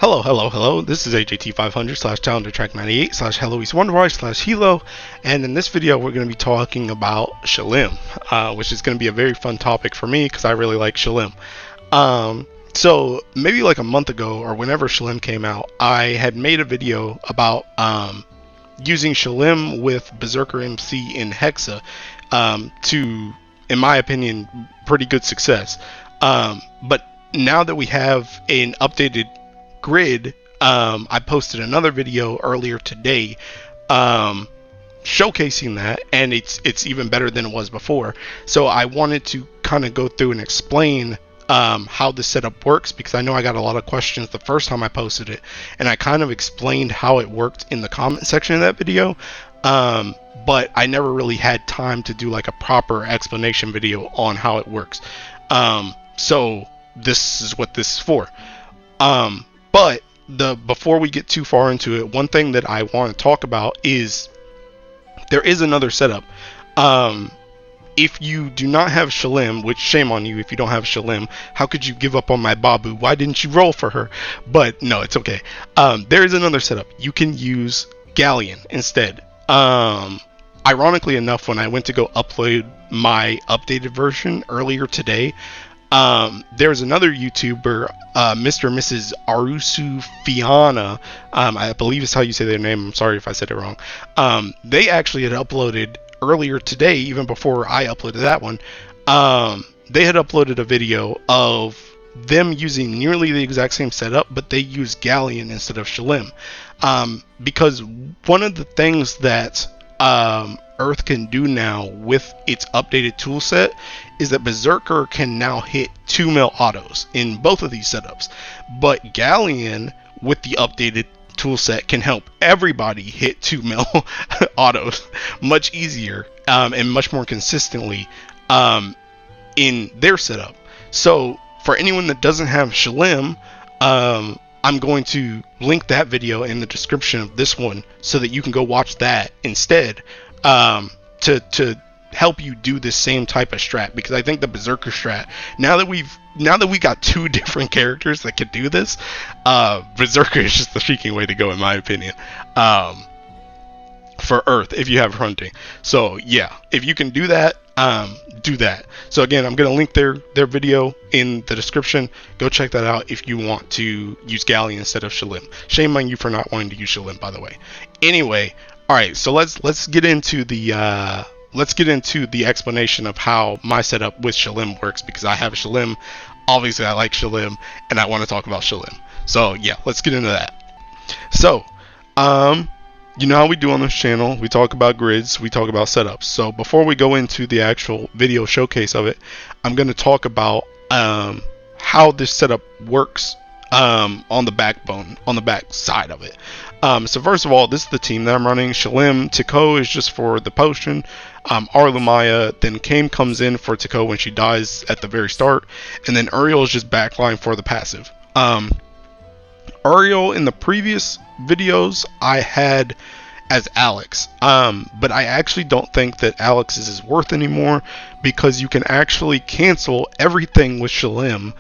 Hello. This is AJT500 slash Challenger Track 98 slash Heloise Wonderwise slash Hilo. And in this video, we're going to be talking about Shalem, which is going to be a very fun topic for me because I really like Shalem. So maybe like a month ago or whenever Shalem came out, I had made a video about using Shalem with Berserker MC in Hexa to, in my opinion, pretty good success. But now that we have an updated grid, I posted another video earlier today showcasing that, and it's even better than it was before. So I wanted to kind of go through and explain how the setup works, because I know I got a lot of questions the first time I posted it, and I kind of explained how it worked in the comment section of that video, but I never really had time to do like a proper explanation video on how it works. So this is what this is for. But before we get too far into it, one thing that I want to talk about is there is another setup. If you do not have Shalem, which shame on you if you don't have Shalem, how could you give up on my Babu? Why didn't you roll for her? But no, it's okay. There is another setup. You can use Galleon instead. Ironically enough, when I went to go upload my updated version earlier today, there's another YouTuber, Mr. and Mrs. Arusu Fiana, I believe is how you say their name. I'm sorry if I said it wrong. They actually had uploaded earlier today, even before I uploaded that one. They had uploaded a video of them using nearly the exact same setup, but they use Galleon instead of Shalem. Because one of the things that Earth can do now with its updated toolset is that Berserker can now hit 2 mil autos in both of these setups, but Galleon with the updated toolset can help everybody hit 2 mil autos much easier and much more consistently in their setup. So for anyone that doesn't have Shalem, I'm going to link that video in the description of this one so that you can go watch that instead, to help you do the same type of strat, because I think the Berserker strat, now that we got two different characters that can do this, Berserker is just the freaking way to go in my opinion, for Earth if you have hunting. So yeah, if you can do that, do that. So again, I'm gonna link their video in the description. Go check that out if you want to use Galleon instead of Shalem. Shame on you for not wanting to use Shalem, by the way. Anyway, all right, so let's get into the explanation of how my setup with Shalem works, because I have Shalem. Obviously I like Shalem and I want to talk about Shalem. So yeah, let's get into that. So you know how we do on this channel, we talk about grids, we talk about setups. So before we go into the actual video showcase of it, I'm going to talk about how this setup works on the backbone, on the back side of it. So first of all, this is the team that I'm running. Shalem, Tico is just for the potion. Arlumaya, then Kame comes in for Tico when she dies at the very start, and then Uriel is just backline for the passive. Uriel in the previous videos I had as Alex, but I actually don't think that Alex is as worth anymore, because you can actually cancel everything with Shalem,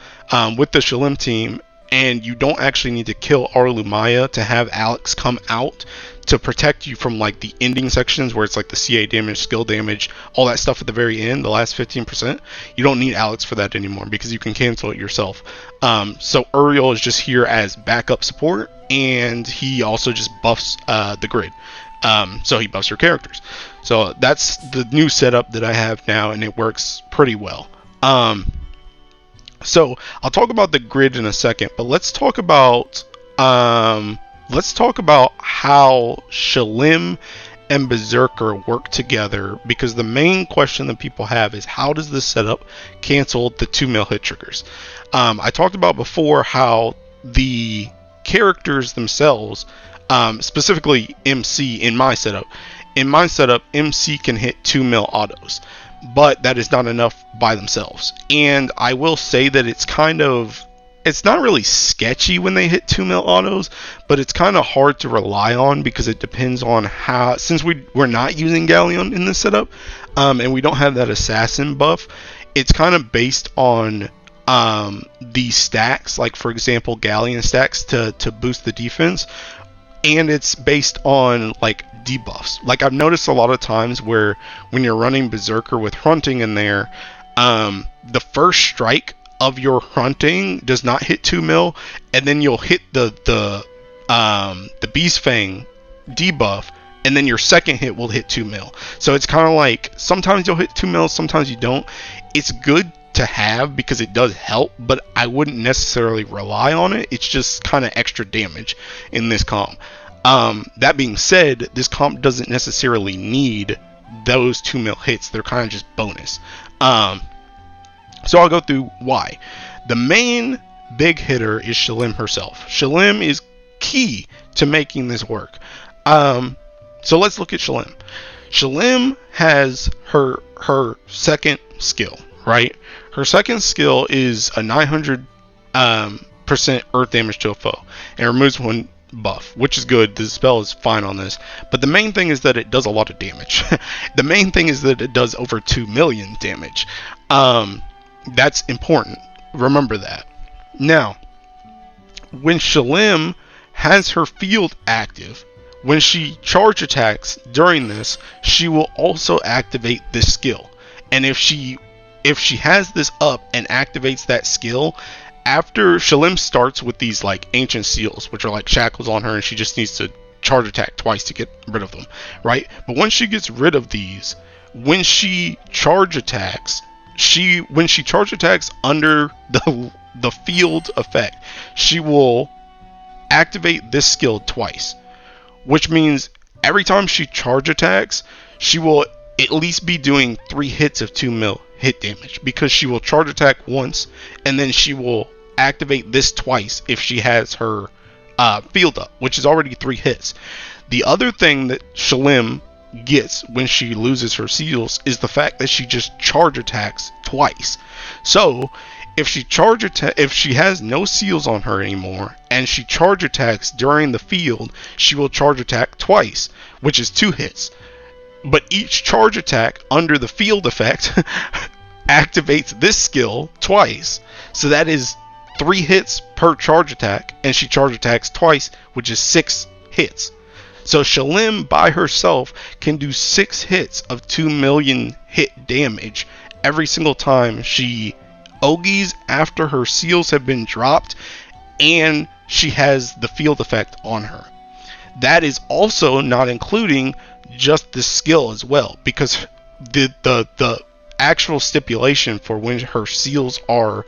with the Shalem team, and you don't actually need to kill Arlumaya to have Alex come out to protect you from like the ending sections where it's like the CA damage, skill damage, all that stuff at the very end, the last 15%. You don't need Alex for that anymore because you can cancel it yourself. So Uriel is just here as backup support, and he also just buffs the grid. So he buffs your characters. So that's the new setup that I have now, and it works pretty well. So I'll talk about the grid in a second, but let's talk about how Shalem and Berserker work together, because the main question that people have is, how does this setup cancel the 2 mil hit triggers? I talked about before how the characters themselves, specifically MC in my setup, MC can hit 2 mil autos, but that is not enough by themselves. And I will say that it's not really sketchy when they hit 2 mil autos, but it's kind of hard to rely on, because it depends on how, since we're not using Galleon in this setup, and we don't have that assassin buff, it's kind of based on these stacks, like for example Galleon stacks to boost the defense, and it's based on like debuffs. Like I've noticed a lot of times where when you're running Berserker with Hunting in there, the first strike of your Hunting does not hit 2 mil, and then you'll hit the Beast Fang debuff, and then your second hit will hit 2 mil. So it's kind of like sometimes you'll hit 2 mil, sometimes you don't. It's good to have because it does help, but I wouldn't necessarily rely on it. It's just kind of extra damage in this comp. That being said, this comp doesn't necessarily need those 2 mil hits. They're kind of just bonus. So I'll go through why. The main big hitter is Shalem herself. Shalem is key to making this work. So let's look at Shalem. Shalem has her second skill, right? Her second skill is a 900% earth damage to a foe, and removes one buff, which is good. The spell is fine on this, but the main thing is that it does a lot of damage. The main thing is that it does over 2 million damage. That's important. Remember that. Now, when Shalem has her field active, when she charge attacks during this, she will also activate this skill. And if she has this up and activates that skill, after Shalem starts with these like ancient seals, which are like shackles on her, and she just needs to charge attack twice to get rid of them, right? But once she gets rid of these, when she charge attacks, under the field effect, she will activate this skill twice, which means every time she charge attacks, she will at least be doing 3 hits of 2 mil hit damage, because she will charge attack once and then she will activate this twice if she has her field up, which is already 3 hits. The other thing that Shalem gets when she loses her seals is the fact that she just charge attacks twice. So if she has no seals on her anymore and she charge attacks during the field, she will charge attack twice, which is 2 hits. But each charge attack under the field effect activates this skill twice. So that is 3 hits per charge attack, and she charge attacks twice, which is 6 hits. So Shalem by herself can do 6 hits of 2 million hit damage every single time she Ogies after her seals have been dropped and she has the field effect on her. That is also not including just the skill as well, because the actual stipulation for when her seals are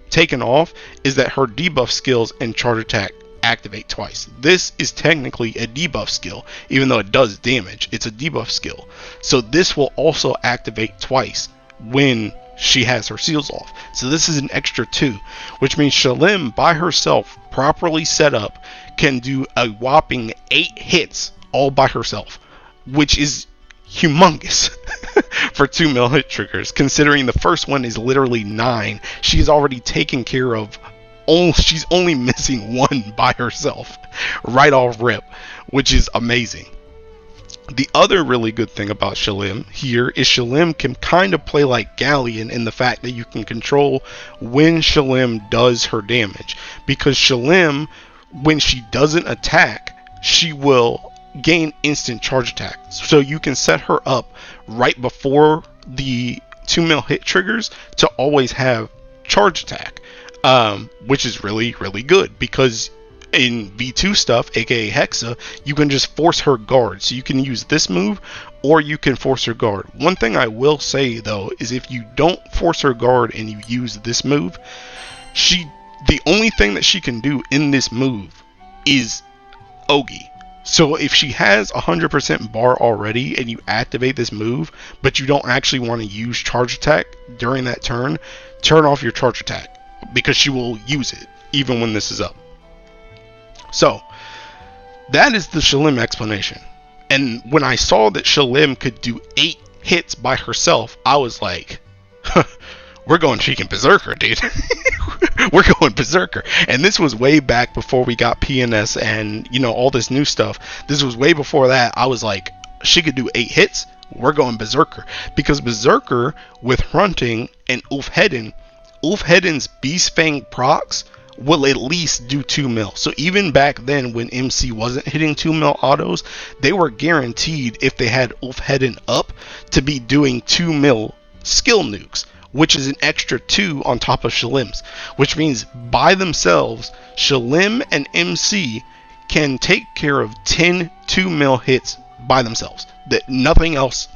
taken off is that her debuff skills and charge attack activate twice. This is technically a debuff skill, even though it does damage. It's a debuff skill, so this will also activate twice when she has her seals off. So this is an extra 2, which means Shalem by herself, properly set up, can do a whopping 8 hits all by herself, which is humongous for 2 mil hit triggers, considering the first one is literally 9. She's already taken care of. She's only missing 1 by herself right off rip, which is amazing. The other really good thing about Shalem here is Shalem can kind of play like Galleon in the fact that you can control when Shalem does her damage, because Shalem, when she doesn't attack, she will gain instant charge attack. So you can set her up right before the 2 mil hit triggers to always have charge attack, which is really, really good, because in V2 stuff, aka Hexa, you can just force her guard. So you can use this move, or you can force her guard. One thing I will say though is if you don't force her guard and you use this move, the only thing that she can do in this move is Ogi. So if she has 100% bar already and you activate this move, but you don't actually want to use charge attack during that turn, turn off your charge attack, because she will use it even when this is up. So that is the Shalem explanation. And when I saw that Shalem could do 8 hits by herself, I was like, we're going freaking Berserker, dude. We're going Berserker. And this was way back before we got PNS and, all this new stuff. This was way before that. I was like, she could do 8 hits. We're going Berserker. Because Berserker with Hunting and Ulfheden Ulfheden's Beast Fang procs will at least do 2 mil. So even back then when MC wasn't hitting 2 mil autos, they were guaranteed, if they had Ulfheden up, to be doing 2 mil skill nukes, which is an extra 2 on top of Shalem's, which means by themselves Shalem and MC can take care of 10 2 mil hits by themselves. That nothing else,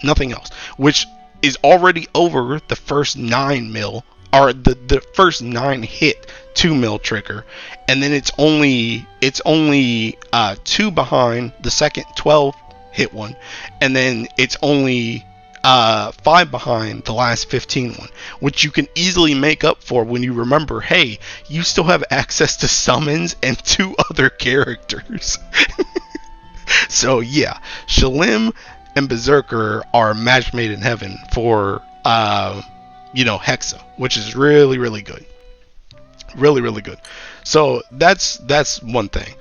which is already over the first 9 mil, or the first 9 hit 2 mil trigger, and then it's only 2 behind the second 12 hit one, and then it's only 5 behind the last 15 one, which you can easily make up for when you remember, hey, you still have access to summons and 2 other characters. So yeah, Shalem and Berserker are a match made in heaven for Hexa, which is really, really good. Really, really good. So that's one thing.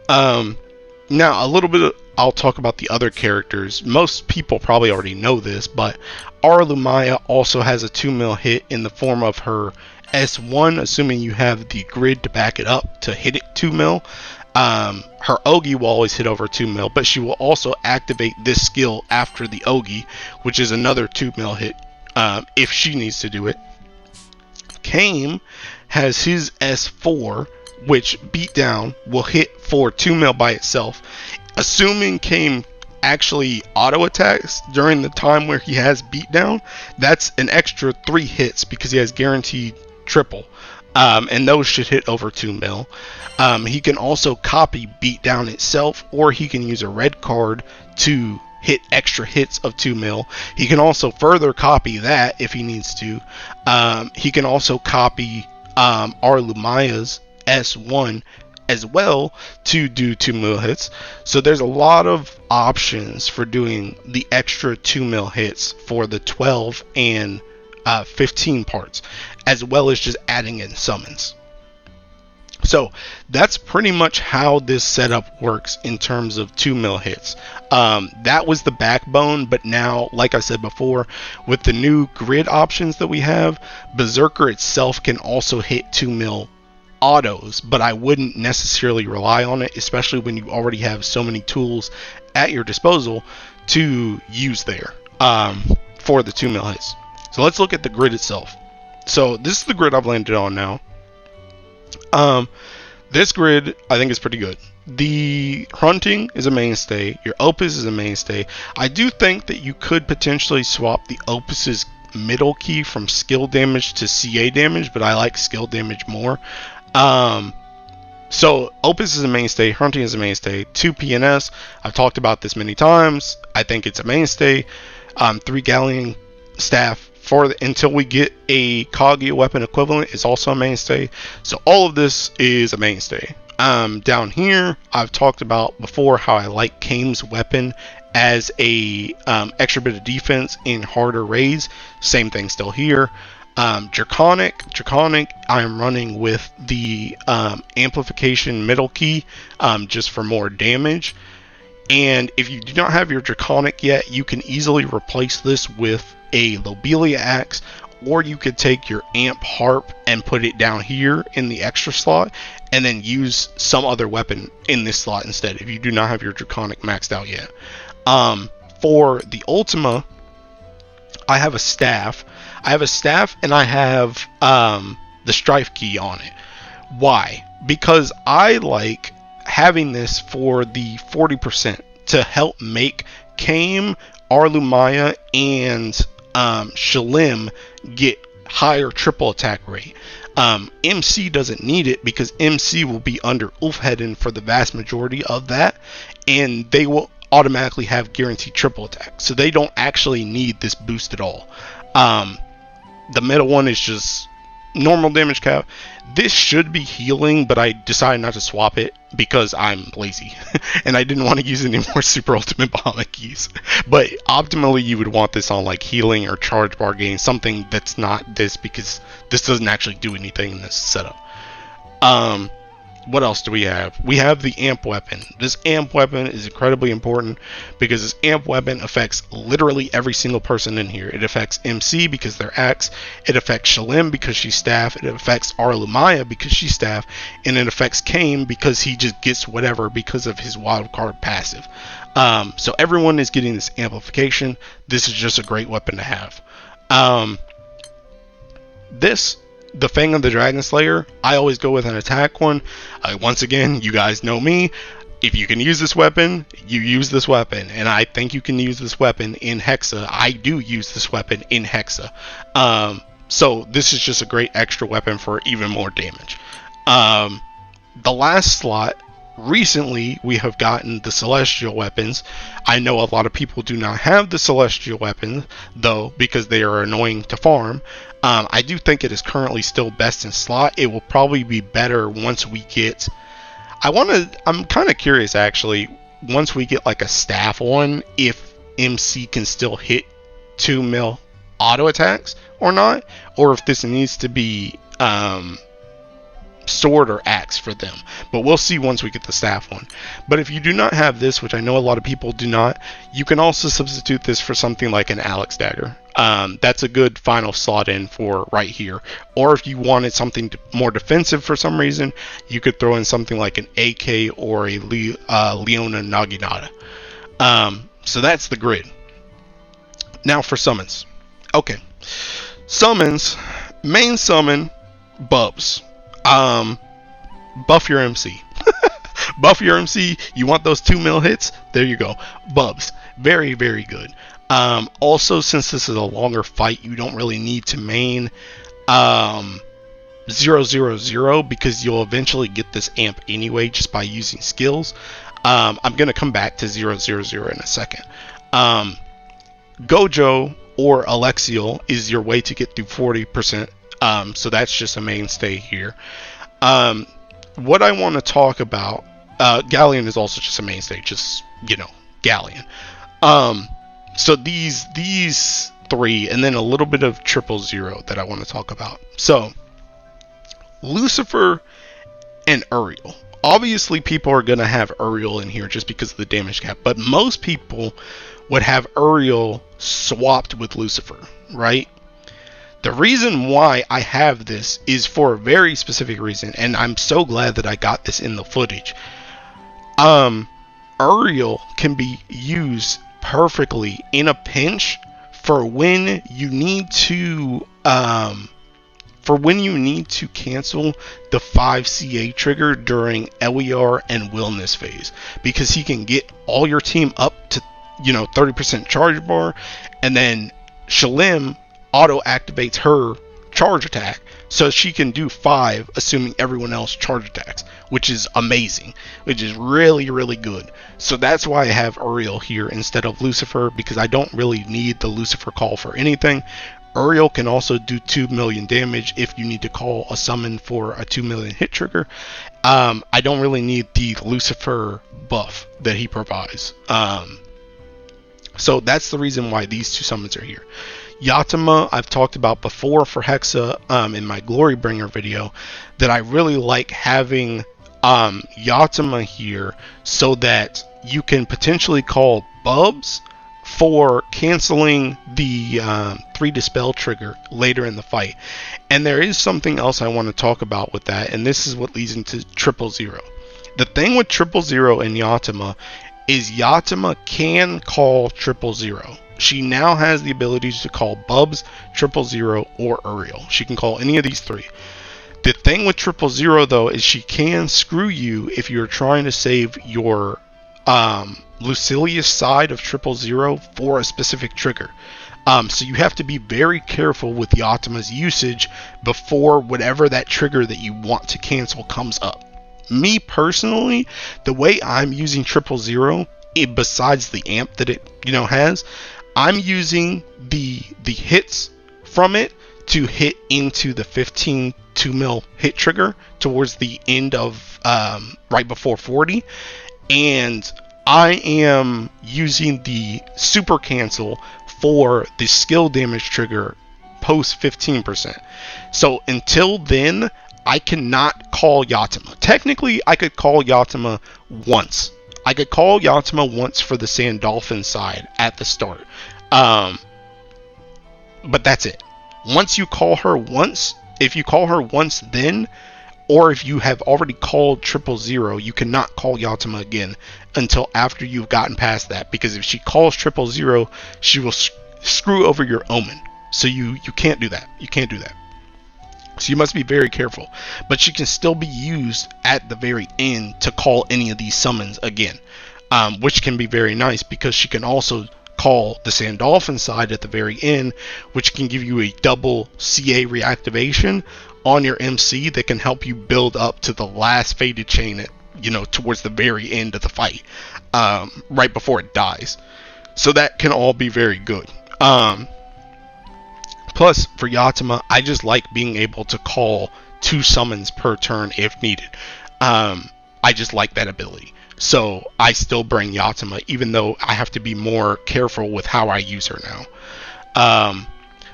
Now a little bit I'll talk about the other characters. Most people probably already know this, but Lumaya also has a 2 mil hit in the form of her S1, assuming you have the grid to back it up to hit it 2 mil. Her Ogi will always hit over 2 mil, but she will also activate this skill after the Ogi, which is another 2 mil hit if she needs to do it. Kame has his S4, which beatdown will hit for 2 mil by itself. Assuming Kame actually auto attacks during the time where he has beatdown, that's an extra 3 hits because he has guaranteed triple. And those should hit over 2 mil. He can also copy beatdown itself, or he can use a red card to hit extra hits of 2 mil. He can also further copy that if he needs to. He can also copy Lumaya's S1 as well to do 2 mil hits. So there's a lot of options for doing the extra 2 mil hits for the 12 and 15 parts, as well as just adding in summons. So that's pretty much how this setup works in terms of 2 mil hits. That was the backbone, but now, like I said before, with the new grid options that we have, Berserker itself can also hit 2 mil autos, but I wouldn't necessarily rely on it, especially when you already have so many tools at your disposal to use there for the 2 mil hits. So let's look at the grid itself. So this is the grid I've landed on now. This grid I think is pretty good. The hunting is a mainstay. Your opus is a mainstay. I do think that you could potentially swap the opus's middle key from skill damage to CA damage, but I like skill damage more. So opus is a mainstay, hunting is a mainstay. 2 PNS, I've talked about this many times. I think it's a mainstay. 3 Galleon staff until we get a Kaguya weapon equivalent is also a mainstay. So all of this is a mainstay. Down here, I've talked about before how I like Kame's weapon as a extra bit of defense in harder raids. Same thing still here. Draconic, I'm running with the amplification middle key just for more damage. And if you do not have your Draconic yet, you can easily replace this with a Lobelia axe, or you could take your Amp Harp and put it down here in the extra slot, and then use some other weapon in this slot instead if you do not have your Draconic maxed out yet. For the Ultima, I have a staff. And I have the Strife key on it. Why? Because I like having this for the 40% to help make Kame, Lumaya, and Shalem get higher triple attack rate. MC doesn't need it because MC will be under Ulfheden for the vast majority of that, and they will automatically have guaranteed triple attack, so they don't actually need this boost at all. The middle one is just normal damage cap. This should be healing, but I decided not to swap it because I'm lazy and I didn't want to use any more super ultimate Bahamut keys. But optimally you would want this on like healing or charge bar gain, something that's not this, because this doesn't actually do anything in this setup. what else do we have? We have the amp weapon. This amp weapon is incredibly important because this amp weapon affects literally every single person in here. It affects MC because they're axe. It affects Shalem because she's staff. It affects Arlumaya because she's staff. And it affects Kane because he just gets whatever because of his wild card passive. So everyone is getting this amplification. This is just a great weapon to have. The Fang of the Dragon Slayer, I always go with an attack one. Once again, you guys know me. If you can use this weapon, you use this weapon. And I think you can use this weapon in Hexa. I do use this weapon in Hexa. So this is just a great extra weapon for even more damage. The last slot, recently we have gotten the Celestial weapons. I know a lot of people do not have the Celestial weapons, though, because they are annoying to farm. I do think it is currently still best in slot. It will probably be better once we get... I'm kind of curious, actually, once we get like a staff one, if MC can still hit 2 mil auto attacks or not, or if this needs to be sword or axe for them. But we'll see once we get the staff one. But if you do not have this, which I know a lot of people do not, you can also substitute this for something like an Alex dagger. That's a good final slot in for right here. Or if you wanted something more defensive for some reason, you could throw in something like an AK or a Leona Naginata. So that's the grid. Now for summons. Okay, summons. Main summon, Bubs. Buff your MC. Buff your MC. You want those 2 mil hits? There you go. Bubs. Very, very good. Also, since this is a longer fight, you don't really need to main 000 because you'll eventually get this amp anyway just by using skills. I'm going to come back to 000 in a second. Gojo or Alexiel is your way to get through 40%. So that's just a mainstay here. What I want to talk about, Galleon is also just a mainstay, just, Galleon. So these three, and then a little bit of 000 that I want to talk about. So, Lucifer and Uriel. Obviously, people are going to have Uriel in here just because of the damage cap, but most people would have Uriel swapped with Lucifer, right? The reason why I have this is for a very specific reason, and I'm so glad that I got this in the footage. Uriel can be used perfectly in a pinch for when you need to cancel the 5 CA trigger during Ewiyar and Wilnas phase, because he can get all your team up to 30% charge bar, and then Shalem auto activates her charge attack so she can do 5 assuming everyone else charge attacks, which is amazing, which is really, really good. So that's why I have Uriel here instead of Lucifer, because I don't really need the Lucifer call for anything. Uriel can also do 2 million damage if you need to call a summon for a 2 million hit trigger. I don't really need the Lucifer buff that he provides. So that's the reason why these 2 summons are here. Yatima, I've talked about before for Hexa in my Glorybringer video, that I really like having Yatima here so that you can potentially call Bubs for canceling the 3 Dispel trigger later in the fight. And there is something else I want to talk about with that, and this is what leads into 000. The thing with 000 and Yatima is Yatima can call 000. She now has the ability to call Bubs, 000, or Uriel. She can call any of these 3. The thing with 000 though is she can screw you if you're trying to save your Lucilius side of 000 for a specific trigger. So you have to be very careful with Yatima's usage before whatever that trigger that you want to cancel comes up. Me personally, the way I'm using 000, besides the amp that it has, I'm using the hits from it to hit into the 15 2 mil hit trigger towards the end of right before 40, and I am using the super cancel for the skill damage trigger post 15%. So until then, I cannot call Yatima. Technically, I could call Yatima once. I could call Yatima once for the Sand Dolphin side at the start. But that's it. Once you call her once, if you call her once then, or if you have already called 000, you cannot call Yatima again until after you've gotten past that. Because if she calls 000, she will screw over your Omen. So you can't do that. You can't do that. So you must be very careful. But she can still be used at the very end to call any of these summons again. Which can be very nice because she can also call the Sand Dolphin side at the very end, which can give you a double CA reactivation on your MC that can help you build up to the last faded chain at, towards the very end of the fight, right before it dies. So that can all be very good. Plus, for Yatima, I just like being able to call 2 summons per turn if needed. I just like that ability. So I still bring Yatima, even though I have to be more careful with how I use her now.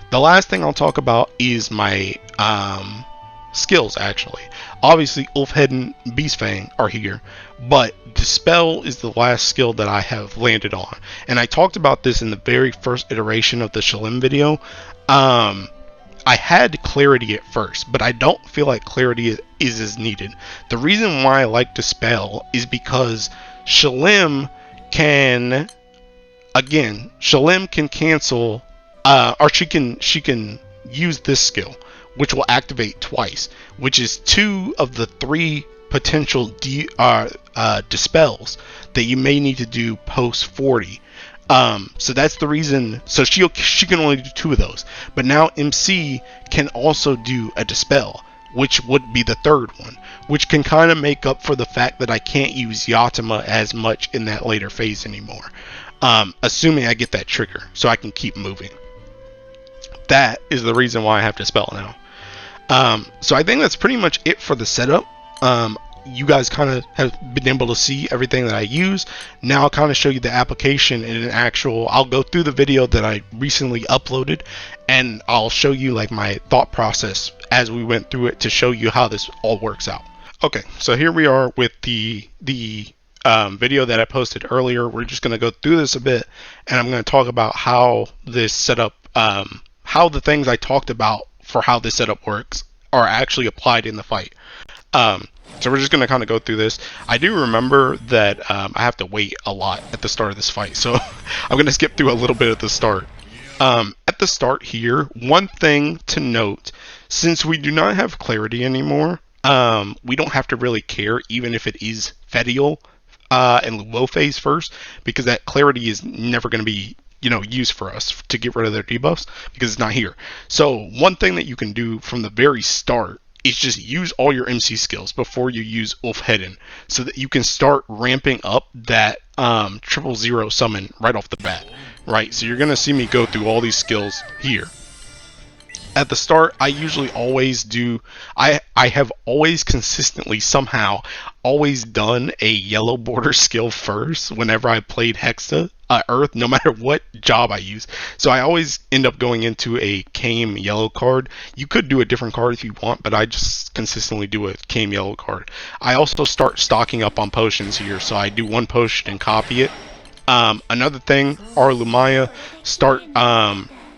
The last thing I'll talk about is my skills, actually. Obviously, Ulfhead and Beastfang are here, but Dispel is the last skill that I have landed on. And I talked about this in the very first iteration of the Shalem video. I had Clarity at first, but I don't feel like Clarity is as needed. The reason why I like Dispel is because Shalem can cancel, or she can use this skill, which will activate twice, which is 2 of the 3 potential dispels that you may need to do post 40. So that's the reason. So she can only do 2 of those, but now MC can also do a dispel, which would be the 3rd one, which can kind of make up for the fact that I can't use Yatima as much in that later phase anymore, assuming I get that trigger so I can keep moving. That is the reason why I have dispel now. So I think that's pretty much it for the setup. You guys kind of have been able to see everything that I use. Now I'll kind of show you the application in an actual, I'll go through the video that I recently uploaded, and I'll show you like my thought process as we went through it to show you how this all works out. Okay, so here we are with the video that I posted earlier. We're just going to go through this a bit, and I'm going to talk about how this setup, how the things I talked about for how this setup works are actually applied in the fight. So we're just going to kind of go through this. I do remember that I have to wait a lot at the start of this fight, so I'm going to skip through a little bit at the start. At the start here, one thing to note, since we do not have Clarity anymore, we don't have to really care even if it is Fediel and low phase first, because that Clarity is never going to be used for us to get rid of their debuffs because it's not here. So one thing that you can do from the very start is just use all your MC skills before you use Ulfheden, so that you can start ramping up that 000 summon right off the bat, right? So you're going to see me go through all these skills here. At the start, I usually always do, I have always consistently somehow always done a yellow border skill first whenever I played Earth, no matter what job I use. So I always end up going into a Kame yellow card. You could do a different card if you want, but I just consistently do a Kame yellow card. I also start stocking up on potions here, so I do 1 potion and copy it. Another thing, our Lumaya, start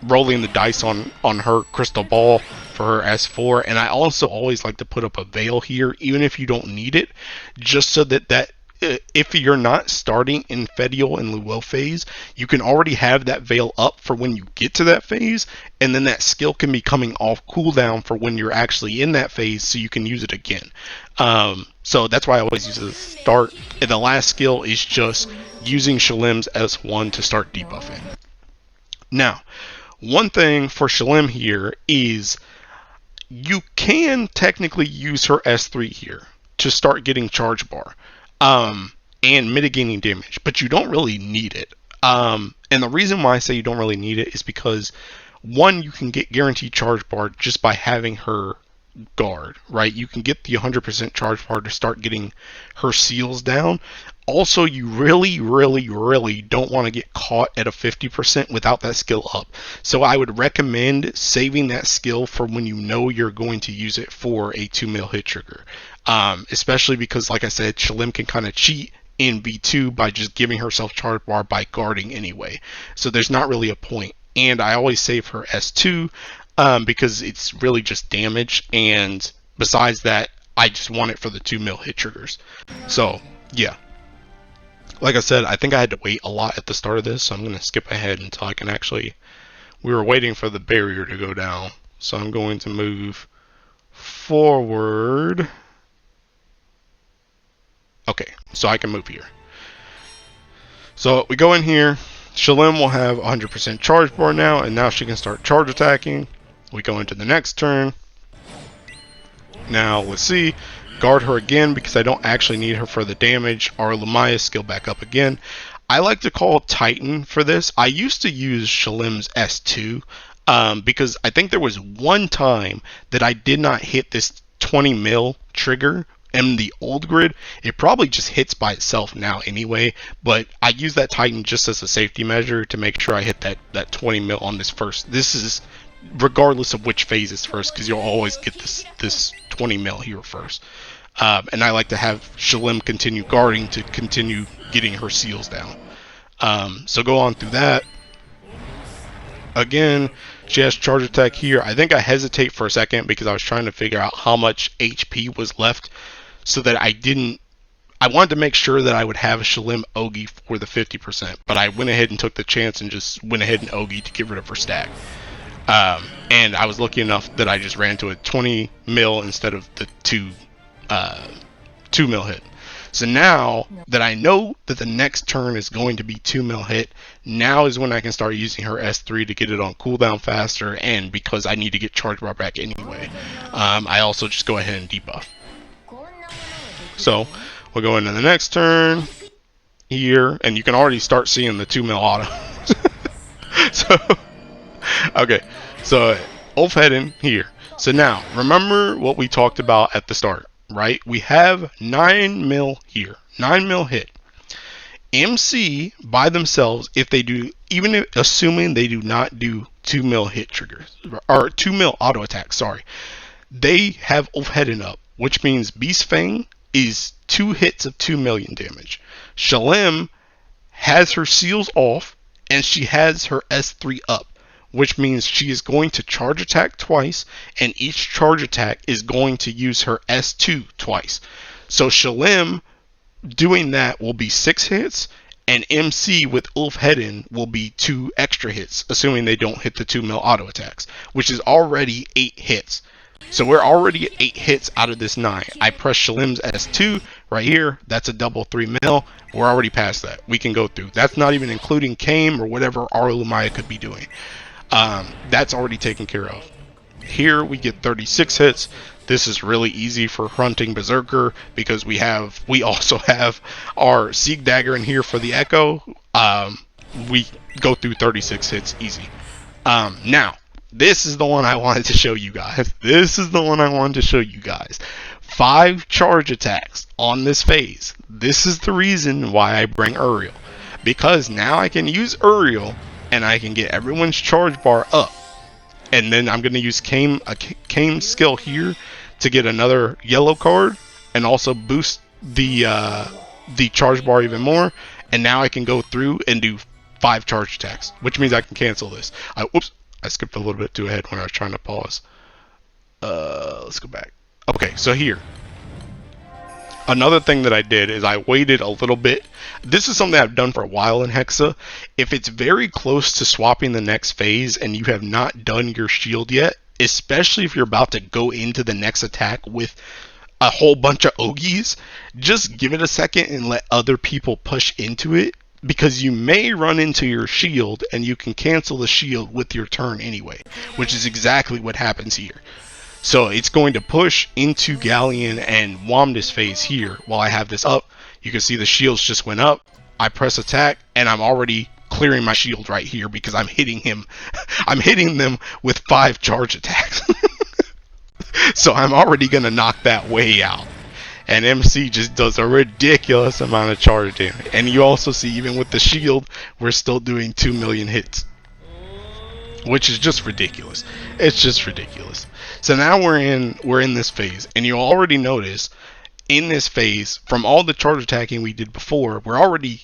rolling the dice on her crystal ball for her S4, and I also always like to put up a veil here, even if you don't need it, just so that if you're not starting in Fediel and Luo phase, you can already have that veil up for when you get to that phase, and then that skill can be coming off cooldown for when you're actually in that phase, so you can use it again. So that's why I always use it at the start, and the last skill is just using Shalem's S1 to start debuffing. Now, one thing for Shalem here is you can technically use her S3 here to start getting charge bar and mitigating damage, but you don't really need it. And the reason why I say you don't really need it is because, one, you can get guaranteed charge bar just by having her guard, right? You can get the 100% charge bar to start getting her seals down. Also, you really, really, really don't want to get caught at a 50% without that skill up. So I would recommend saving that skill for when you know you're going to use it for a 2 mil hit trigger. Especially because, like I said, Shalem can kind of cheat in V2 by just giving herself charge bar by guarding anyway. So there's not really a point. And I always save her S2 because it's really just damage. And besides that, I just want it for the 2 mil hit triggers. So yeah. Like I said, I think I had to wait a lot at the start of this, so I'm going to skip ahead until I can actually... We were waiting for the barrier to go down, so I'm going to move forward. Okay, so I can move here. So we go in here. Shalem will have 100% charge bar now, and now she can start charge attacking. We go into the next turn. Now, let's see. Guard her again because I don't actually need her for the damage. Our Lumaya skill back up again. I like to call Titan for this. I used to use Shalem's S2 because I think there was one time that I did not hit this 20 mil trigger in the old grid. It probably just hits by itself now anyway, but I use that Titan just as a safety measure to make sure I hit that 20 mil on this first. This is regardless of which phase is first, because you'll always get this 20 mil here first. And I like to have Shalem continue guarding to continue getting her seals down. So go on through that. Again, she has charge attack here. I think I hesitate for a second because I was trying to figure out how much HP was left so that I wanted to make sure that I would have a Shalem Ogi for the 50%, but I went ahead and took the chance and just went ahead and Ogi to get rid of her stack. And I was lucky enough that I just ran to a 20 mil instead of the 2 mil hit. So now that I know that the next turn is going to be 2 mil hit, now is when I can start using her S3 to get it on cooldown faster, and because I need to get charge bar back anyway, I also just go ahead and debuff. So we'll go into the next turn here, and you can already start seeing the 2 mil auto. So okay, so Ulfhedin here. So now, remember what we talked about at the start, right? We have 9 mil here, 9 mil hit. MC by themselves, if they do, even if, assuming they do not do 2 mil hit triggers, or 2 mil auto attack, sorry, they have Ulfhedin up, which means Beast Fang is 2 hits of 2 million damage. Shalem has her seals off, and she has her S3 up, which means she is going to charge attack twice, and each charge attack is going to use her S2 twice. So Shalem doing that will be 6 hits, and MC with Ulfhedin will be 2 extra hits, assuming they don't hit the 2 mil auto attacks, which is already 8 hits. So we're already at 8 hits out of this 9. I press Shalem's S2 right here. That's a double 3 mil. We're already past that. We can go through. That's not even including Kame or whatever our Lumaya could be doing. That's already taken care of. Here we get 36 hits. This is really easy for hunting Berserker because we also have our Sieg Dagger in here for the Echo. We go through 36 hits easy. Now, this is the one I wanted to show you guys. This is the one I wanted to show you guys. 5 charge attacks on this phase. This is the reason why I bring Uriel. Because now I can use Uriel and I can get everyone's charge bar up. And then I'm going to use Kame skill here to get another yellow card and also boost the charge bar even more. And now I can go through and do 5 charge attacks, which means I can cancel this. Whoops, I skipped a little bit too ahead when I was trying to pause. Let's go back. Okay, so here. Another thing that I did is I waited a little bit. This is something I've done for a while in Hexa. If it's very close to swapping the next phase and you have not done your shield yet, especially if you're about to go into the next attack with a whole bunch of Ogies, just give it a second and let other people push into it, because you may run into your shield and you can cancel the shield with your turn anyway, which is exactly what happens here. So it's going to push into Galleon and Wamdus phase here while I have this up. You can see the shields just went up. I press attack and I'm already clearing my shield right here because I'm hitting him. I'm hitting them with 5 charge attacks. So I'm already going to knock that way out. And MC just does a ridiculous amount of charge damage. And you also see, even with the shield, we're still doing 2 million hits, which is just ridiculous. It's just ridiculous. So now we're in this phase, and you already notice in this phase, from all the charge attacking we did before, we're already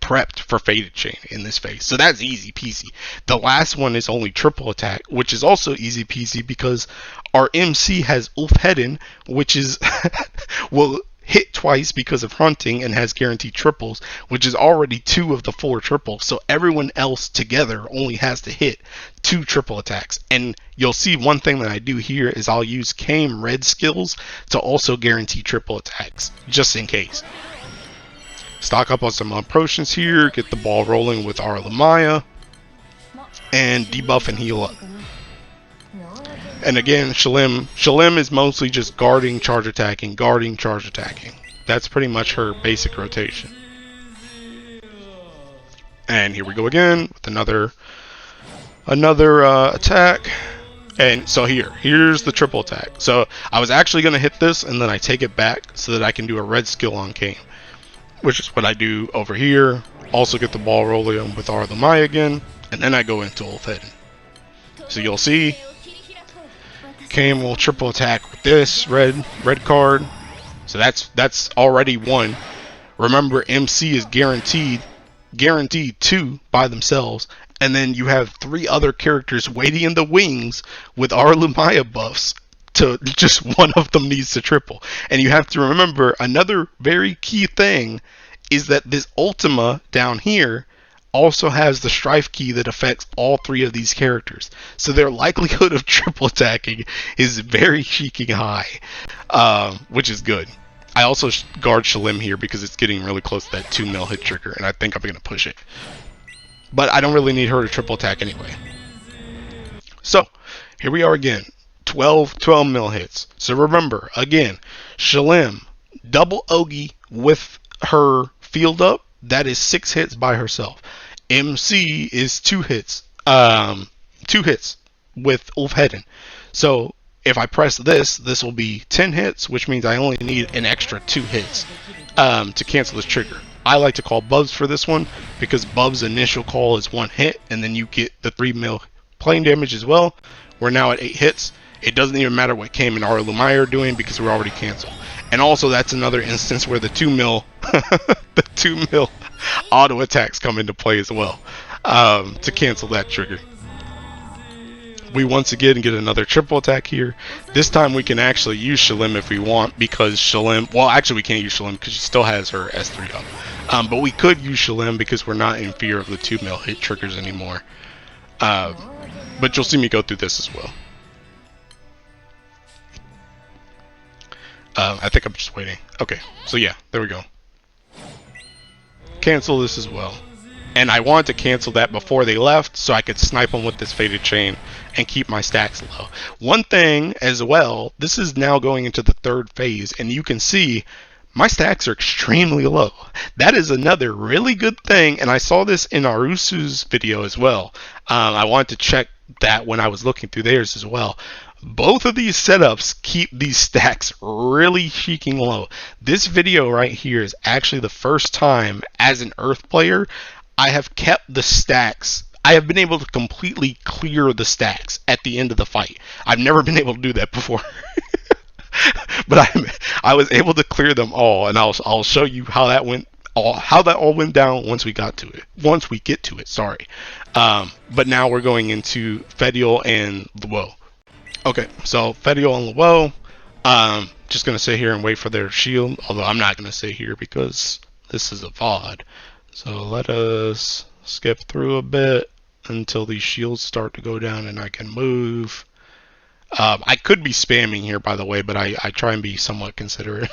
prepped for Faded Chain in this phase. So that's easy peasy. The last one is only triple attack, which is also easy peasy because our MC has Ulfheden, which is will hit twice because of hunting and has guaranteed triples, which is already 2 of the 4 triples. So everyone else together only has to hit 2 triple attacks. And you'll see one thing that I do here is I'll use Kame red skills to also guarantee triple attacks, just in case. Stock up on some potions here, get the ball rolling with our Lamaya, and debuff and heal up. And again, Shalem is mostly just guarding, charge attacking, guarding, charge attacking. That's pretty much her basic rotation. And here we go again with another attack. And so here's the triple attack. So I was actually going to hit this, and then I take it back so that I can do a red skill on Kame, which is what I do over here. Also get the ball rolling with our Lamaya again, and then I go into Ulfheden. So you'll see Kame will triple attack with this red card. So that's already 1. Remember, MC is guaranteed 2 by themselves, and then you have 3 other characters waiting in the wings with our Lamaya buffs. To just one of them needs to triple. And you have to remember another very key thing is that this Ultima down here also has the strife key that affects all 3 of these characters. So their likelihood of triple attacking is very freaking high, which is good. I also guard Shalem here because it's getting really close to that 2 mil hit trigger, and I think I'm going to push it. But I don't really need her to triple attack anyway. So here we are again. 12 mil hits. So remember, again, Shalem, double Ogi with her field up, that is 6 hits by herself. MC is 2 hits. 2 hits with Ulfheden. So if I press this will be 10 hits, which means I only need an extra 2 hits to cancel this trigger. I like to call Bubs for this one because Bubs' initial call is 1 hit, and then you get the 3 mil plane damage as well. We're now at 8 hits. It doesn't even matter what Kame and our Lumaya are doing because we're already canceled. And also that's another instance where the 2 mil the 2 mil auto attacks come into play as well to cancel that trigger. We once again get another triple attack here. This time we can actually use Shalem if we want, because Shalem, well actually we can't use Shalem because she still has her S3 up. But we could use Shalem because we're not in fear of the 2 mil hit triggers anymore. But you'll see me go through this as well. I think I'm just waiting. Okay, so yeah, there we go. Cancel this as well. And I wanted to cancel that before they left so I could snipe them with this Faded Chain and keep my stacks low. One thing as well, this is now going into the 3rd phase, and you can see my stacks are extremely low. That is another really good thing, and I saw this in Arusu's video as well. I wanted to check that when I was looking through theirs as well. Both of these setups keep these stacks really freaking low. This video right here is actually the first time as an Earth player I have kept the stacks. I have been able to completely clear the stacks at the end of the fight. I've never been able to do that before. But I was able to clear them all, and I'll show you how that went. How that all went down once we got to it. Once we get to it, sorry. But now we're going into Fediel and Luo. Okay, so Fediel and Luo, just gonna sit here and wait for their shield. Although I'm not gonna sit here because this is a VOD. So let us skip through a bit until these shields start to go down and I can move. I could be spamming here, by the way, but I try and be somewhat considerate.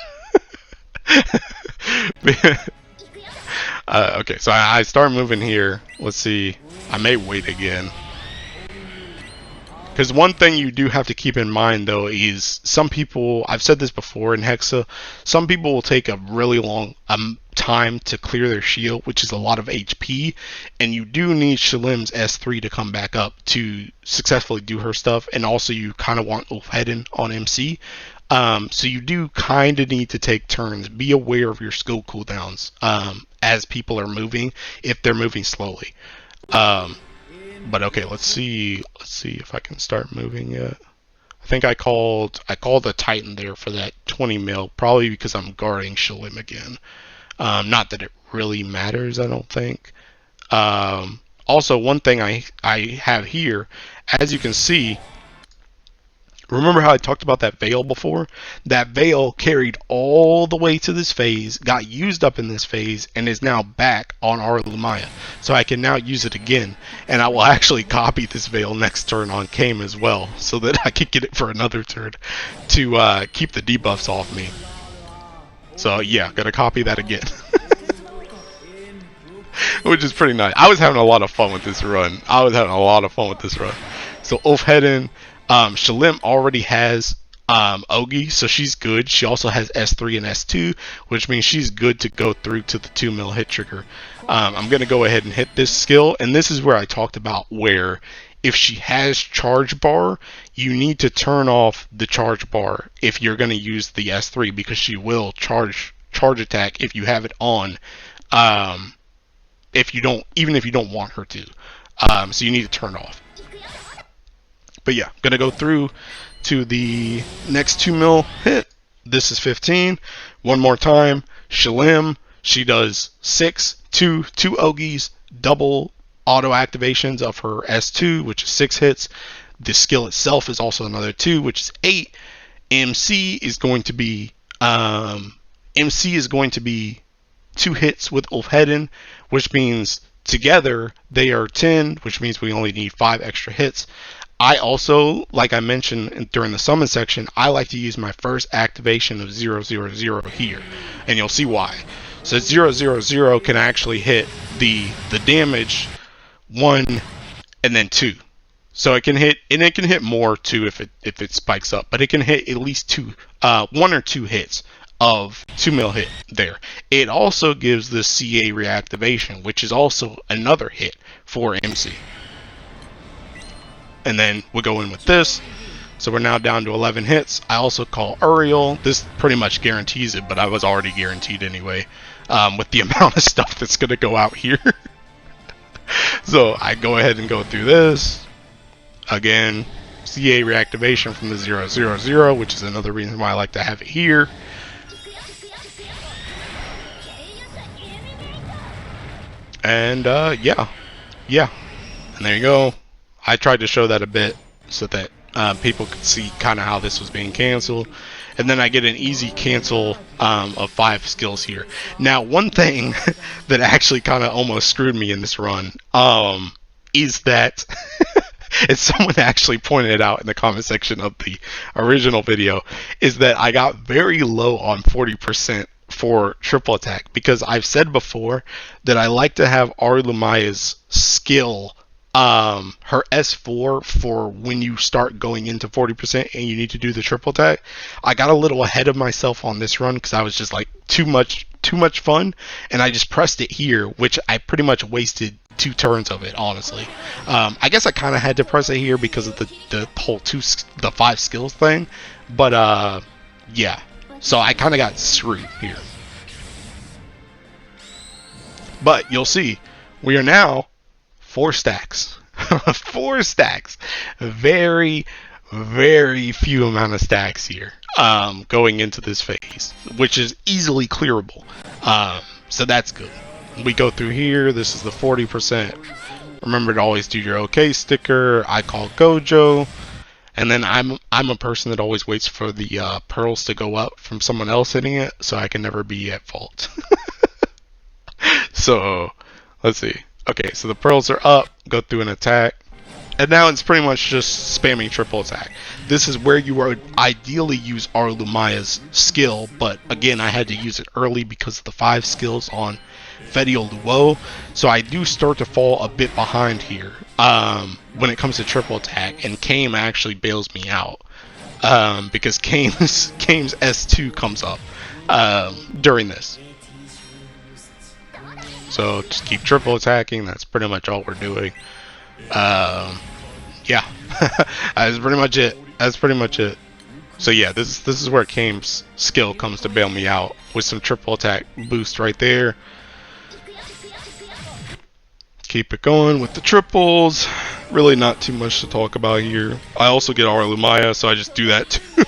Okay, so I start moving here. Let's see. I may wait again. Because one thing you do have to keep in mind though is some people, I've said this before in Hexa, some people will take a really long time to clear their shield, which is a lot of HP, and you do need Shalem's S3 to come back up to successfully do her stuff, and also you kind of want Ulfhedin on MC. So you do kind of need to take turns. Be aware of your skill cooldowns as people are moving, if they're moving slowly. But okay, let's see if I can start moving yet. I think I called a Titan there for that 20 mil, probably because I'm guarding Shalem again. Not that it really matters, I don't think. Also, one thing I have here, as you can see, remember how I talked about that veil before? That veil carried all the way to this phase, got used up in this phase, and is now back on our Lumaya. So I can now use it again, and I will actually copy this veil next turn on Kame as well, so that I can get it for another turn to keep the debuffs off me. So yeah, gotta copy that again. Which is pretty nice. I was having a lot of fun with this run. So Ulfhedin, Shalem already has Ogi, so she's good. She also has S3 and S2, which means she's good to go through to the 2 mil hit trigger. I'm going to go ahead and hit this skill, and this is where I talked about where if she has charge bar, you need to turn off the charge bar if you're going to use the S3, because she will charge attack if you have it on, even if you don't want her to. So you need to turn off. But yeah, gonna go through to the next 2 mil hit. This is 15. One more time. Shalem, she does 6, 2 Ogis, double auto activations of her S2, which is 6 hits. The skill itself is also another 2, which is 8. MC is going to be 2 hits with Ulfhedin, which means together they are 10, which means we only need 5 extra hits. I also, like I mentioned during the summon section, I like to use my first activation of 000 here, and you'll see why. So 000 can actually hit the damage 1 and then 2. So it can hit, and it can hit more too if it spikes up, but it can hit at least 1 or 2 hits of 2 mil hit there. It also gives the CA reactivation, which is also another hit for MC. And then we go in with this. So we're now down to 11 hits. I also call Uriel. This pretty much guarantees it, but I was already guaranteed anyway, with the amount of stuff that's going to go out here. So I go ahead and go through this. Again, CA reactivation from the 000, which is another reason why I like to have it here. And yeah. And there you go. I tried to show that a bit so that people could see kind of how this was being canceled. And then I get an easy cancel of 5 skills here. Now, one thing that actually kind of almost screwed me in this run is that, and someone actually pointed it out in the comment section of the original video, is that I got very low on 40% for triple attack, because I've said before that I like to have Arumaya's skill, her S4, for when you start going into 40% and you need to do the triple attack. I got a little ahead of myself on this run because I was just like too much fun, and I just pressed it here, which I pretty much wasted 2 turns of it, honestly. I guess I kind of had to press it here because of the whole 5 skills thing, but yeah, so I kind of got screwed here. But you'll see, we are now 4 stacks. 4 stacks. Very, very few amount of stacks here going into this phase, which is easily clearable. So that's good. We go through here. This is the 40%. Remember to always do your OK sticker. I call Gojo. And then I'm a person that always waits for the pearls to go up from someone else hitting it, so I can never be at fault. So let's see. Okay, so the pearls are up, go through an attack, and now it's pretty much just spamming triple attack. This is where you would ideally use Arumaya's skill, but again, I had to use it early because of the 5 skills on Fediel Luo, so I do start to fall a bit behind here when it comes to triple attack, and Kame actually bails me out because Kame's S2 comes up during this. So just keep triple attacking. That's pretty much all we're doing. Yeah, that's pretty much it. That's pretty much it. So yeah, this is where Kame's skill comes to bail me out with some triple attack boost right there. Keep it going with the triples. Really not too much to talk about here. I also get Aura Lumaya, so I just do that too.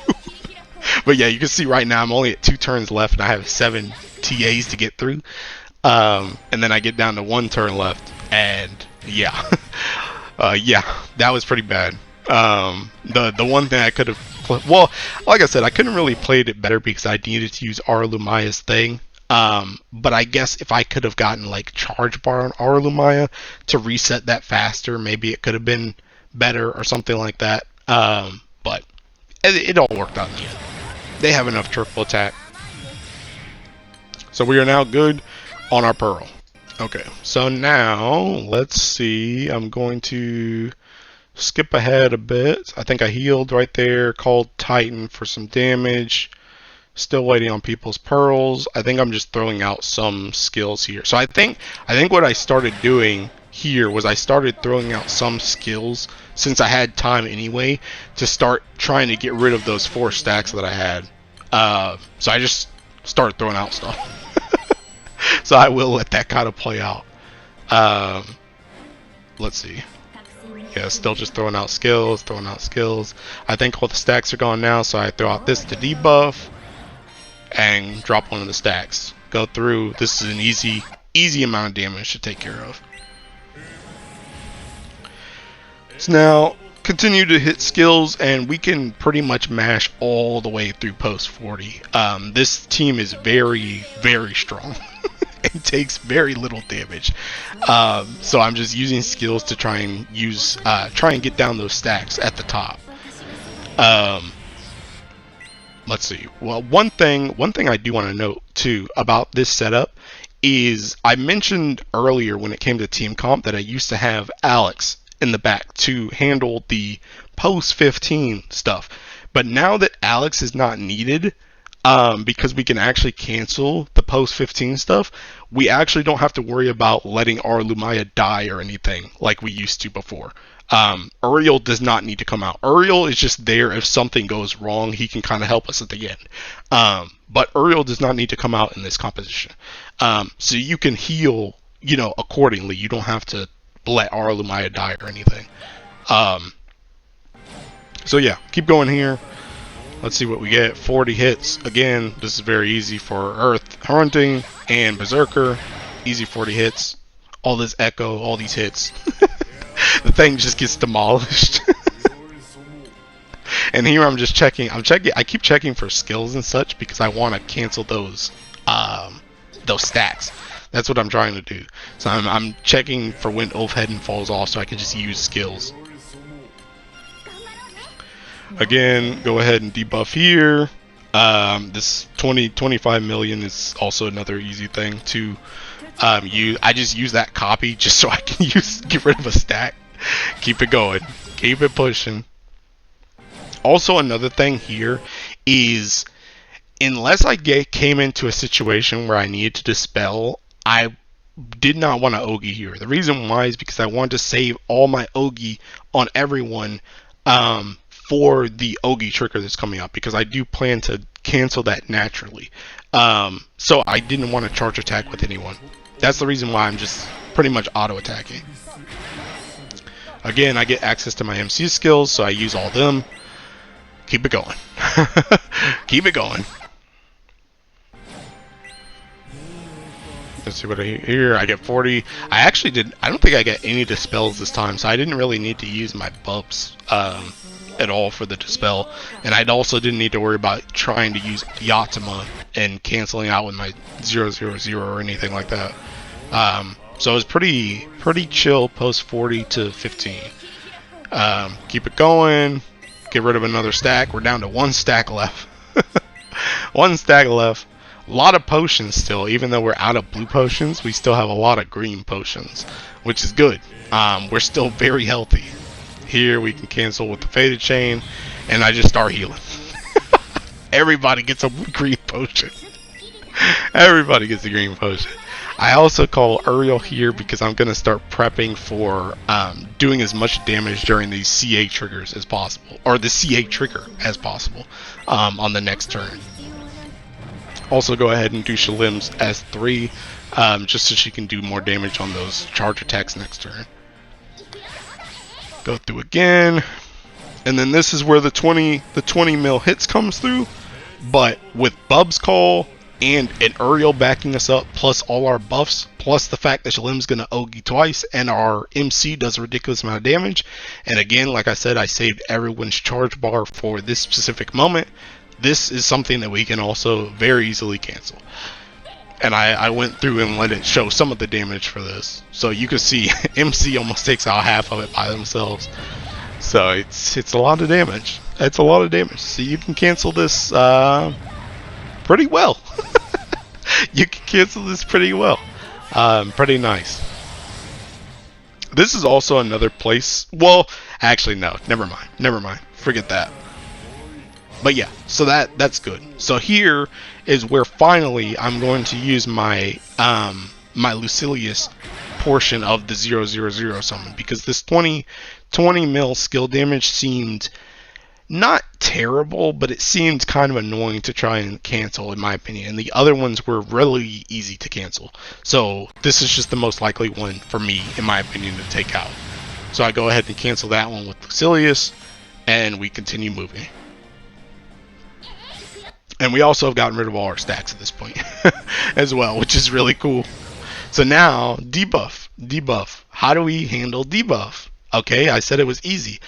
But yeah, you can see right now I'm only at 2 turns left and I have 7 TAs to get through. And then I get down to 1 turn left, and yeah. Yeah, that was pretty bad. The one thing I could have, well, like I said, I couldn't really played it better because I needed to use Aura Lumaya's thing. But I guess if I could have gotten like charge bar on Aura Lumaya to reset that faster, maybe it could have been better or something like that. But it all worked out in the end. They have enough triple attack. So we are now good on our Pearl. Okay, so now let's see. I'm going to skip ahead a bit. I think I healed right there, called Titan for some damage. Still waiting on people's pearls. I think I'm just throwing out some skills here. So I think what I started doing here was I started throwing out some skills since I had time anyway to start trying to get rid of those 4 stacks that I had. So I just started throwing out stuff. So I will let that kind of play out. Let's see. Yeah, still just throwing out skills, I think all the stacks are gone now, so I throw out this to debuff and drop one of the stacks. Go through. This is an easy amount of damage to take care of. So now continue to hit skills, and we can pretty much mash all the way through post 40. This team is very, very strong. It takes very little damage, so I'm just using skills to try and get down those stacks at the top. Let's see. Well, one thing I do want to note too about this setup is I mentioned earlier when it came to team comp that I used to have Alex in the back to handle the post 15 stuff, but now that Alex is not needed, because we can actually cancel the post 15 stuff, we actually don't have to worry about letting our Lumaya die or anything like we used to before. Uriel does not need to come out. Uriel is just there if something goes wrong. He can kind of help us at the end. But Uriel does not need to come out in this composition. So you can heal, accordingly. You don't have to let our Lumaya die or anything. So yeah, keep going here. Let's see what we get. 40 hits. Again, this is very easy for Earth Hunting and Berserker. Easy 40 hits. All this echo, all these hits. The thing just gets demolished. And here I'm just checking. I keep checking for skills and such because I want to cancel those stats. That's what I'm trying to do. So I'm checking for when Ulfheden falls off so I can just use skills. Again, go ahead and debuff here. This 25 million is also another easy thing to use. I just use that copy just so I can get rid of a stack. Keep it going. Keep it pushing. Also, another thing here is, unless I came into a situation where I needed to dispel, I did not want to Ogi here. The reason why is because I wanted to save all my Ogi on everyone for the Ogi trigger that's coming up, because I do plan to cancel that naturally. So I didn't want to charge attack with anyone. That's the reason why I'm just pretty much auto attacking. Again, I get access to my MC skills, so I use all them. Keep it going. Keep it going. Let's see what I hear. I get 40. I don't think I get any dispels this time, so I didn't really need to use my buffs at all for the dispel. And I also didn't need to worry about trying to use Yatima and canceling out with my 000 or anything like that. So it was pretty chill post 40 to 15. Keep it going. Get rid of another stack. We're down to 1 stack left. 1 stack left. A lot of potions still, even though we're out of blue potions, we still have a lot of green potions, which is good. We're still very healthy. Here we can cancel with the faded chain, and I just start healing. Everybody gets a green potion. Everybody gets a green potion. I also call Uriel here because I'm going to start prepping for doing as much damage during these CA triggers as possible, or the CA trigger as possible on the next turn. Also go ahead and do Shalem's S3 just so she can do more damage on those charge attacks next turn. Go through again, and then this is where the 20 mil hits comes through, but with Bub's Call and an Uriel backing us up, plus all our buffs, plus the fact that Shalem's going to Ogi twice, and our MC does a ridiculous amount of damage. And again, like I said, I saved everyone's charge bar for this specific moment. This is something that we can also very easily cancel. And I went through and let it show some of the damage for this. So you can see MC almost takes out half of it by themselves. So it's a lot of damage. It's a lot of damage. So you can cancel this pretty well. You can cancel this pretty well. Pretty nice. This is also another place. Well, actually no, never mind. Forget that. But yeah, so that's good. So here is where finally I'm going to use my my Lucilius portion of the 000 summon, because this 20 mil skill damage seemed not terrible, but it seemed kind of annoying to try and cancel in my opinion, and the other ones were really easy to cancel. So this is just the most likely one for me, in my opinion, to take out. So I go ahead and cancel that one with Lucilius, and we continue moving. And we also have gotten rid of all our stacks at this point as well, which is really cool. So now, debuff. How do we handle debuff? Okay, I said it was easy.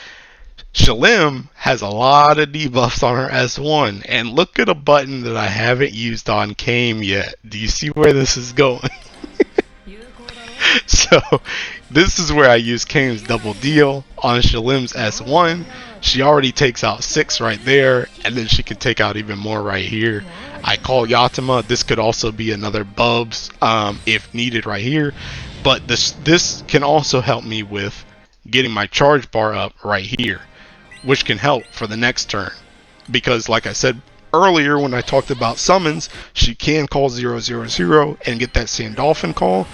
Shalem has a lot of debuffs on her S1, and look at a button that I haven't used on Kame yet. Do you see where this is going? So this is where I use Kame's double deal on Shalem's S1. She already takes out 6 right there, and then she can take out even more right here. I call Yatima. This could also be another Bubs if needed right here, but this can also help me with getting my charge bar up right here, which can help for the next turn, because like I said earlier when I talked about summons, she can call 000 and get that Sandolphin call,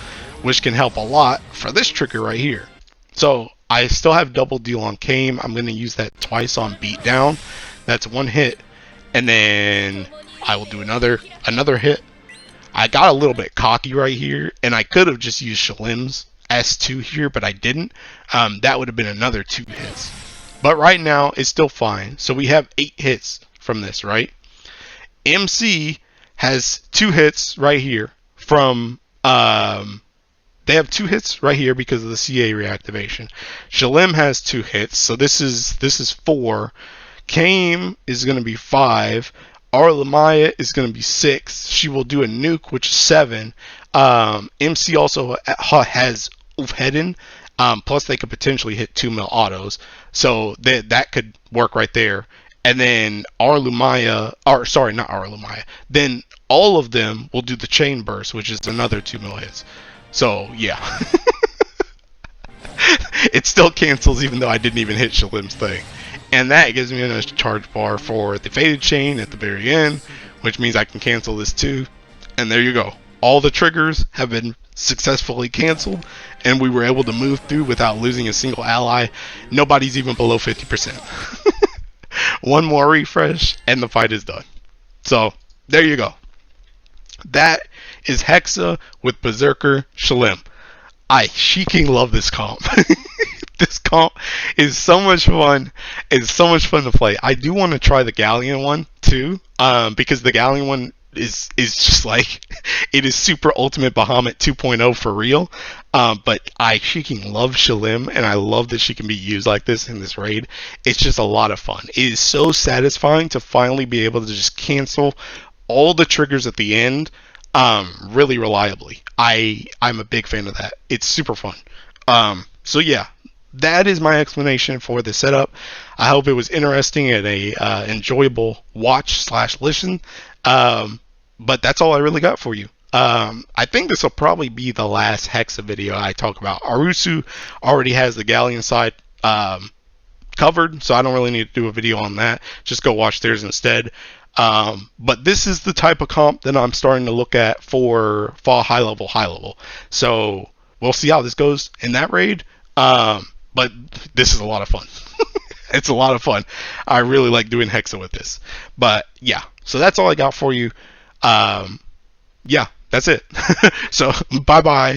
which can help a lot for this trigger right here. So I still have double deal on Kame. I'm going to use that twice on Beatdown. That's one hit, and then I will do another hit. I got a little bit cocky right here, and I could have just used Shalem's S2 here, but I didn't. That would have been another 2 hits. But right now, it's still fine. So we have 8 hits from this, right? MC has 2 hits right here from... they have 2 hits right here because of the CA reactivation. Shalem has 2 hits, so this is 4. Kame is going to be 5. Arlamaya is going to be 6. She will do a nuke, which is 7. MC also has Ufheden, plus they could potentially hit 2 mil autos, so that could work right there. And then Arlamaya, or sorry, not Arlamaya. Then all of them will do the chain burst, which is another 2 mil hits. So yeah, it still cancels even though I didn't even hit Shalem's thing. And that gives me a nice charge bar for the faded chain at the very end, which means I can cancel this too. And there you go. All the triggers have been successfully canceled, and we were able to move through without losing a single ally. Nobody's even below 50%. One more refresh, and the fight is done. So there you go. That is Hexa with Berserker Shalem. I sheeking love this comp. This comp is so much fun. It's so much fun to play. I do want to try the Galleon one too, because the Galleon one is just like, it is super ultimate Bahamut 2.0 for real. But I freaking love Shalem, and I love that she can be used like this in this raid. It's just a lot of fun. It is so satisfying to finally be able to just cancel all the triggers at the end really reliably. I'm a big fan of that. It's super fun. So yeah, that is my explanation for the setup. I hope it was interesting and a enjoyable watch/listen. but that's all I really got for you. I think this will probably be the last Hexa video I talk about. Arusu already has the Galleon side covered, so I don't really need to do a video on that. Just go watch theirs instead. But this is the type of comp that I'm starting to look at for fall high level. So we'll see how this goes in that raid. But this is a lot of fun. It's a lot of fun. I really like doing Hexa with this. But yeah, so that's all I got for you. Yeah, that's it. So bye bye.